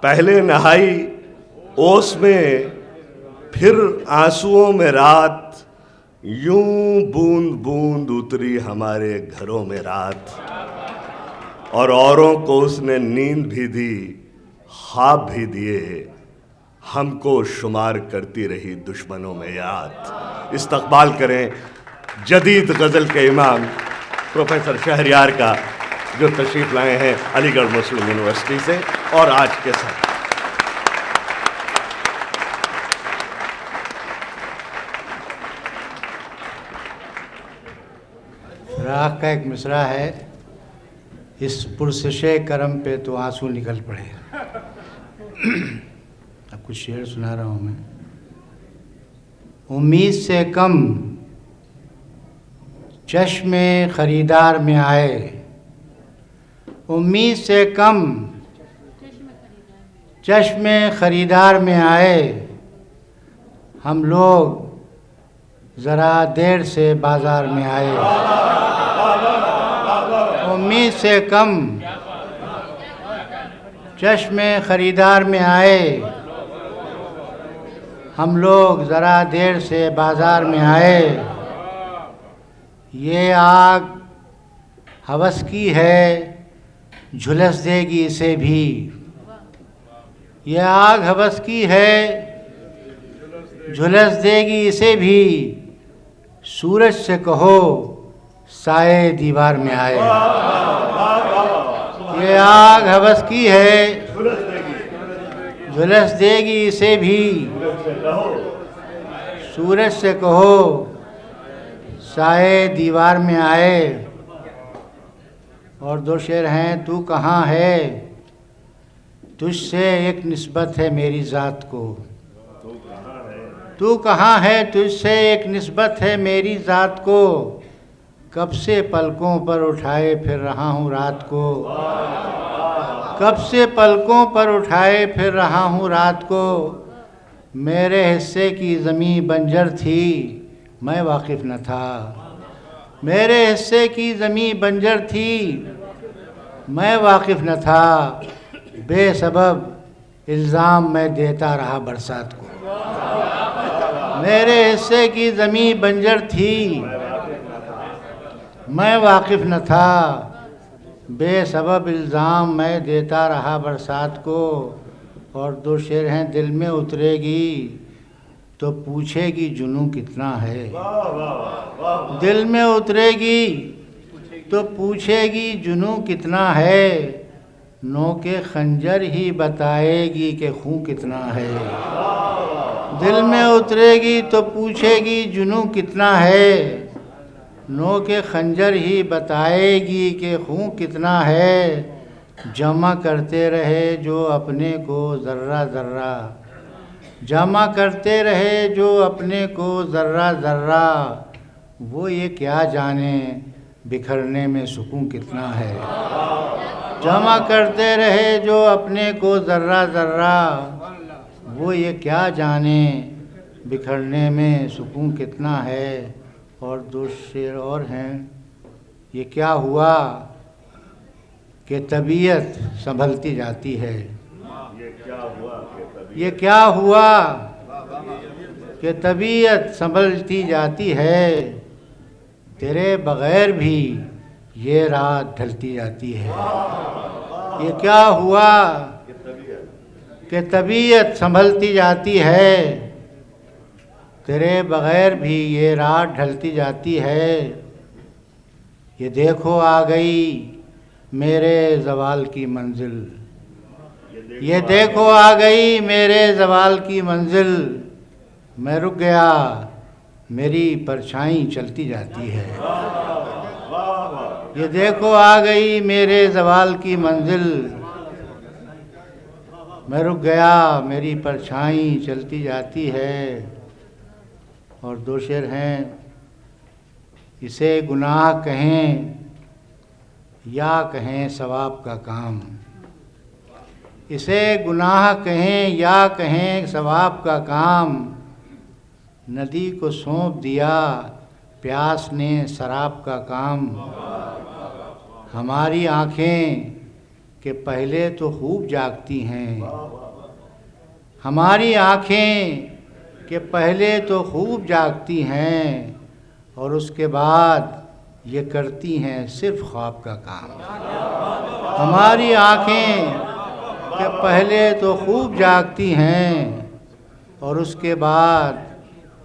पहले नहाई ओस में, फिर आंसुओं में रात, यूं बूंद बूंद उतरी हमारे घरों में रात। और औरों को उसने नींद भी दी, ख्वाब भी दिए, हमको शुमार करती रही दुश्मनों में याद। इस्तकबाल करें जदीद गज़ल के इमाम प्रोफेसर शहरयार का, जो तशरीफ़ लाए हैं अलीगढ़ मुस्लिम यूनिवर्सिटी से और आज के साथ। राग का एक मिसरा है, इस पुरसिशे करम पे तो आंसू निकल पड़े। अब कुछ शेर सुना रहा हूँ मैं। उम्मीद से कम चश्मे खरीदार में आए, उम्मीद से कम चश्मे खरीदार में आए, हम लोग ज़रा देर से बाज़ार में आए। उम्मीद से कम चश्मे खरीदार में आए, हम लोग ज़रा देर से बाज़ार में आए। ये आग हवस की है, झुलस देगी इसे भी। ये आग हवस की है, झुलस देगी इसे भी। सूरज से कहो साए दीवार में आए। ये आग हवस की है, झुलस देगी इसे भी। सूरज से कहो साए दीवार में आए। और दो शेर हैं। तू कहाँ है, तुझसे एक निस्बत है मेरी ज़ात को। तू कहाँ है, तुझसे एक निस्बत है मेरी ज़ात को। कब से पलकों पर उठाए फिर रहा हूँ रात को। कब से पलकों पर उठाए फिर रहा हूँ रात को। मेरे हिस्से की ज़मीं बंजर थी, मैं वाकिफ़ न था। मेरे हिस्से की ज़मीं बंजर थी, मैं वाकिफ़ न था। बेसबब इल्ज़ाम मैं देता रहा बरसात को। मेरे हिस्से की ज़मीं बंजर थी, मैं वाकिफ़ न था। बेसबब इल्ज़ाम मैं देता रहा बरसात को। और दो शेर हैं। दिल में उतरेगी तो पूछेगी जुनूं कितना है। दिल में उतरेगी तो पूछेगी जुनूं कितना है। नोके खंजर ही बताएगी कि खून कितना है। दिल में उतरेगी तो पूछेगी जुनूं कितना है। नोके खंजर ही बताएगी कि खून कितना है। जमा करते रहे जो अपने को ज़र्रा ज़र्रा, जमा करते रहे जो अपने को ज़र्रा ज़र्रा। वो ये क्या जाने बिखरने में सुकून कितना है। जमा करते रहे जो अपने को ज़र्रा ज़र्रा। वो ये क्या जाने बिखरने में सुकून कितना है। और दो शेर और हैं। ये क्या हुआ कि तबीयत संभलती जाती है। ये क्या हुआ कि तबीयत संभलती जाती है। तेरे बग़ैर भी ये रात ढलती जाती है। ये क्या हुआ कि तबीयत संभलती जाती है। तेरे बग़ैर भी ये रात ढलती जाती है। ये देखो आ गई मेरे ज़वाल की मंजिल। ये देखो आ गई मेरे ज़वाल की मंजिल। मैं रुक गया, मेरी परछाई चलती जाती है। ये देखो आ गई मेरे ज़वाल की मंजिल। मैं रुक गया, मेरी परछाई चलती जाती है। और दो शेर हैं। इसे गुनाह कहें या कहें सवाब का काम। इसे गुनाह कहें या कहें सवाब का काम। नदी को सौंप दिया प्यास ने शराब का काम। हमारी आँखें कि पहले तो खूब जागती हैं, हमारी आँखें कि पहले तो खूब जागती हैं और उसके बाद ये करती हैं सिर्फ ख्वाब का काम। हमारी आँखें कि पहले तो खूब जागती हैं और उसके बाद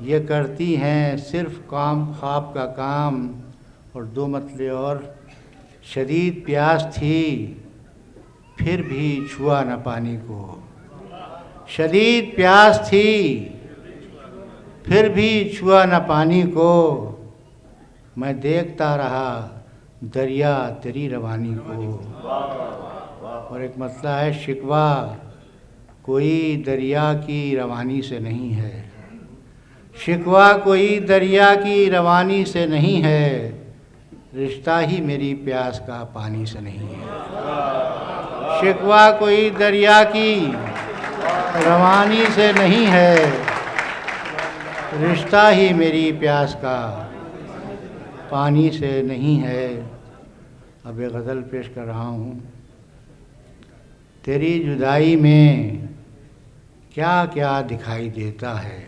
ये करती हैं सिर्फ ख्वाब का काम। और दो मतले और, शदीद प्यास थी फिर भी छुआ न पानी को, शदीद प्यास थी फिर भी छुआ न पानी को, मैं देखता रहा दरिया तेरी रवानी को। और एक मसला है, शिकवा कोई दरिया की रवानी से नहीं है, शिकवा कोई दरिया की रवानी से नहीं है, रिश्ता ही मेरी प्यास का पानी से नहीं है। शिकवा कोई दरिया की रवानी से नहीं है, रिश्ता ही मेरी प्यास का पानी से नहीं है। अब एक गज़ल पेश कर रहा हूँ। तेरी जुदाई में क्या क्या दिखाई देता है,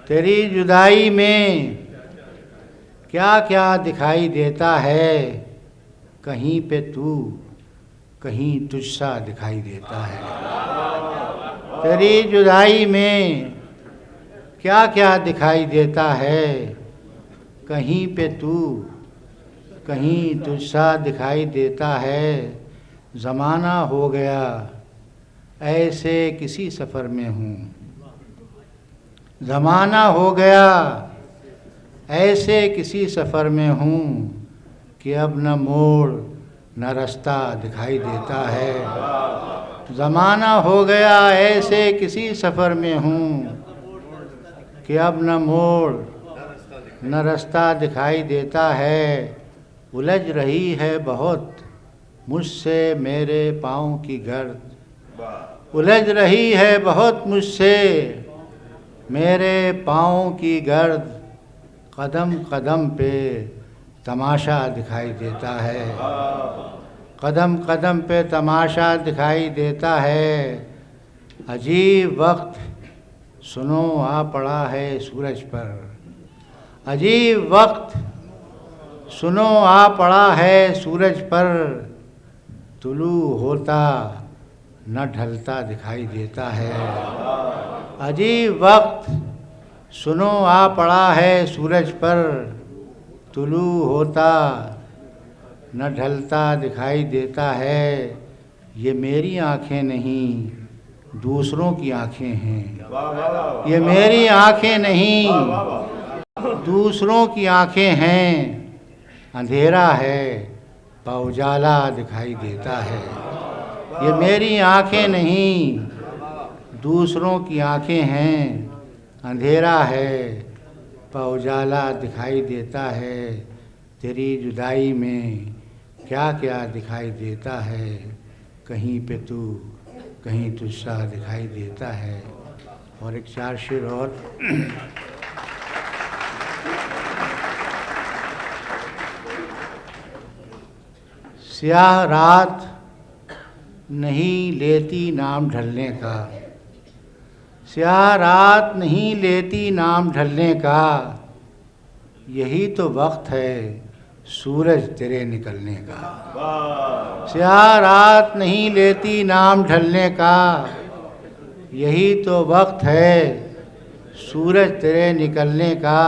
तेरी जुदाई में क्या क्या दिखाई देता है, कहीं पे तू कहीं तुझसा दिखाई देता है। तेरी जुदाई में क्या क्या दिखाई देता है, कहीं पे तू कहीं तुझसा दिखाई देता है। ज़माना हो गया ऐसे किसी सफ़र में हूँ, ज़माना हो गया ऐसे किसी सफ़र में हूँ कि अब न मोड़ न रास्ता दिखाई देता है। ज़माना हो गया ऐसे किसी सफ़र में हूँ कि अब न मोड़ न रास्ता दिखाई देता है। उलझ रही है बहुत मुझसे मेरे पाँव की गर्द, उलझ रही है बहुत मुझसे मेरे पाँव की गर्द, कदम कदम पे तमाशा दिखाई देता है, कदम कदम पे तमाशा दिखाई देता है। अजीब वक्त सुनो आ पड़ा है सूरज पर, अजीब वक्त सुनो आ पड़ा है सूरज पर, तुलू होता न ढलता दिखाई देता है। अजीब वक्त सुनो आ पड़ा है सूरज पर, तुलू होता न ढलता दिखाई देता है। ये मेरी आँखें नहीं दूसरों की आँखें हैं, ये मेरी आँखें नहीं दूसरों की आँखें हैं। अंधेरा है पर उजाला दिखाई देता है, ये मेरी आँखें नहीं दूसरों की आँखें हैं। अंधेरा है पर उजाला दिखाई देता है। तेरी जुदाई में क्या क्या दिखाई देता है, कहीं पे तू कहीं तुझसा दिखाई देता है। और एक चार शेर और। स्याह रात नहीं लेती नाम ढलने का, स्याह रात नहीं लेती नाम ढलने का, यही तो वक्त है सूरज तेरे निकलने का। स्याह रात नहीं लेती नाम ढलने का, यही तो वक्त है सूरज तेरे निकलने का।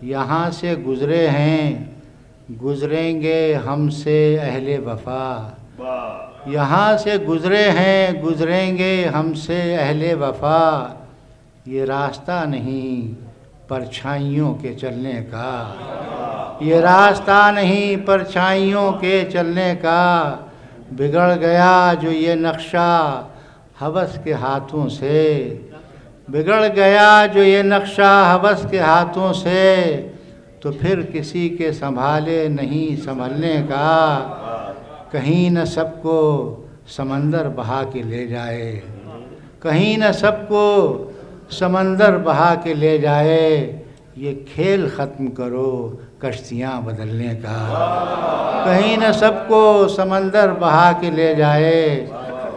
यहाँ से गुज़रे हैं गुज़रेंगे हमसे अहले वफ़ा, यहाँ से गुज़रे हैं गुज़रेंगे हमसे अहले वफ़ा। ये रास्ता नहीं परछाइयों के चलने का, ये रास्ता नहीं परछाइयों के चलने का। बिगड़ गया जो ये नक्शा हवस के हाथों से, बिगड़ गया जो ये नक्शा हवस के हाथों से, तो फिर किसी के संभाले नहीं संभलने का। कहीं न सबको समंदर बहा के ले जाए, कहीं न सबको समंदर बहा के ले जाए। ये खेल ख़त्म करो कश्तियाँ बदलने का, कहीं न सबको समंदर बहा के ले जाए।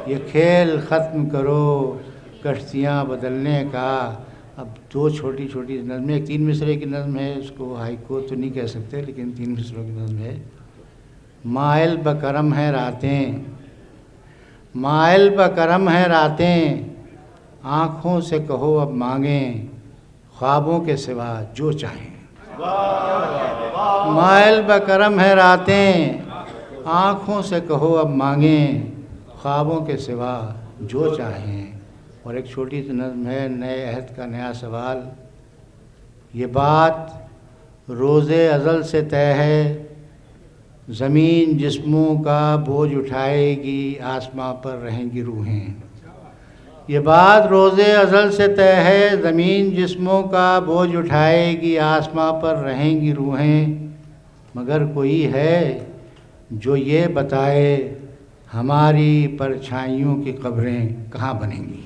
ये खेल ख़त्म करो कश्तियाँ बदलने का। अब दो छोटी छोटी नज़में, एक 3 मिसरे की नज़म है, उसको हाइको तो नहीं कह सकते, लेकिन 3 मिसरों की नज़म है। माइल बकरम है रातें, माइल बकरम है रातें, आँखों से कहो अब मांगें ख्वाबों के सिवा जो चाहें। माइल बकरम है रातें, आँखों से कहो अब मांगें ख्वाबों के सिवा जो चाहें। और एक छोटी सी नज़्म है, नए अहद का नया सवाल। ये बात रोज़े अज़ल से तय है, ज़मीन जिस्मों का बोझ उठाएगी, आसमां पर रहेंगी रूहें। ये बात रोज़े अज़ल से तय है, ज़मीन जिस्मों का बोझ उठाएगी, आसमां पर रहेंगी रूहें। मगर कोई है जो ये बताए हमारी परछाइयों की कब्रें कहाँ बनेंगी।